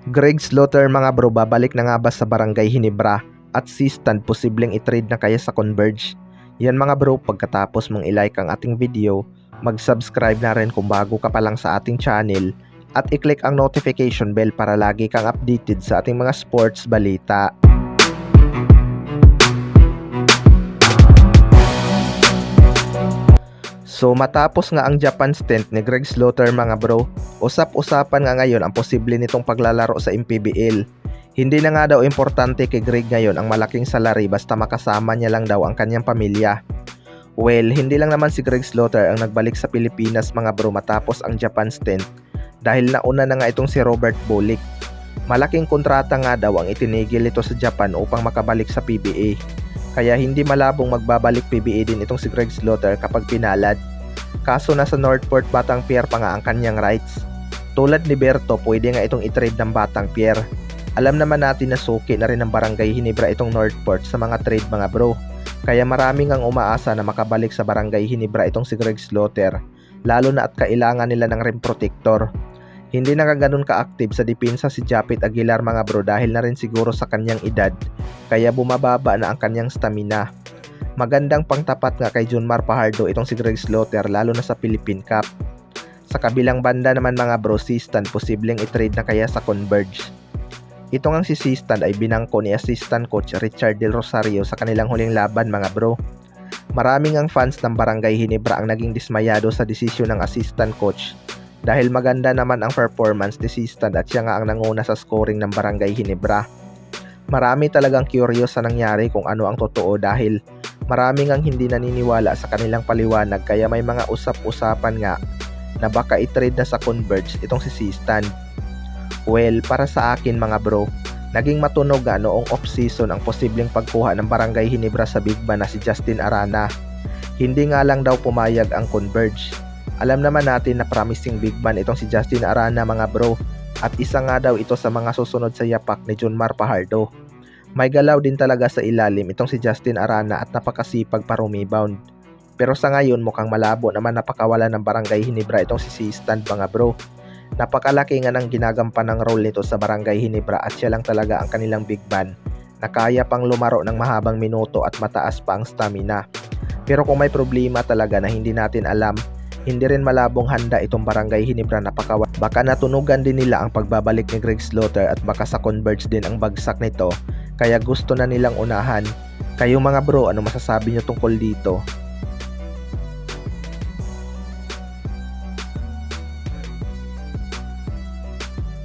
Greg Slaughter mga bro, babalik na nga ba sa Barangay Hinebra? At si Stan posibleng i-trade na kaya sa Converge? Yan mga bro, pagkatapos mong i-like ang ating video, mag-subscribe na rin kung bago ka pa lang sa ating channel at i-click ang notification bell para lagi kang updated sa ating mga sports balita. So matapos nga ang Japan stint ni Greg Slaughter mga bro, usap-usapan nga ngayon ang posible nitong paglalaro sa MPBL. Hindi na nga daw importante kay Greg ngayon ang malaking salary basta makasama niya lang daw ang kanyang pamilya. Well, hindi lang naman si Greg Slaughter ang nagbalik sa Pilipinas mga bro matapos ang Japan stint dahil nauna na nga itong si Robert Bolick. Malaking kontrata nga daw ang itinigil ito sa Japan upang makabalik sa PBA. Kaya hindi malabong magbabalik PBA din itong si Greg Slaughter kapag pinalad. Kaso nasa Northport Batang Pier pa nga ang kanyang rights. Tulad ni Berto, pwede nga itong i-trade ng Batang Pier. Alam naman natin na suki na rin ng Barangay Hinebra itong Northport sa mga trade mga bro. Kaya maraming ang umaasa na makabalik sa Barangay Hinebra itong si Greg Slaughter. Lalo na at kailangan nila ng rim protector. Hindi na ganun ka-active sa depensa si Japit Aguilar mga bro dahil na rin siguro sa kanyang edad. Kaya bumababa na ang kanyang stamina. Magandang pangtapat nga kay Junmar Fajardo itong si Greg Slaughter lalo na sa Philippine Cup. Sa kabilang banda naman mga bro, si Stan posibleng i-trade na kaya sa Converge. Ito ngang si Stan ay binangko ni assistant coach Richard Del Rosario sa kanilang huling laban mga bro. Maraming ang fans ng Barangay Hinebra ang naging dismayado sa desisyon ng assistant coach dahil maganda naman ang performance ni Stan at siya nga ang nanguna sa scoring ng Barangay Hinebra. Marami talagang curious sa nangyari kung ano ang totoo dahil maraming ang hindi naniniwala sa kanilang paliwanag kaya may mga usap-usapan nga na baka i-trade na sa Converge itong si Stan. Well, para sa akin mga bro, naging matunog nga noong off-season ang posibleng pagkuha ng Barangay Hinebra sa big man na si Justin Arana. Hindi nga lang daw pumayag ang Converge. Alam naman natin na promising big man itong si Justin Arana mga bro at isa nga daw ito sa mga susunod sa yapak ni Junmar Fajardo. May galaw din talaga sa ilalim itong si Justin Arana at napakasipag pa rebound. Pero sa ngayon mukhang malabo naman napakawala ng Barangay Hinebra itong si Stan mga bro. Napakalaki nga ng ginagampan ng role nito sa Barangay Hinebra at siya lang talaga ang kanilang big man na kaya pang lumaro ng mahabang minuto at mataas pa ang stamina. Pero kung may problema talaga na hindi natin alam, hindi rin malabong handa itong Barangay Hinebra na baka natunugan din nila ang pagbabalik ni Greg Slaughter at baka sa Converge din ang bagsak nito kaya gusto na nilang unahan. Kayo mga bro, ano masasabi nyo tungkol dito?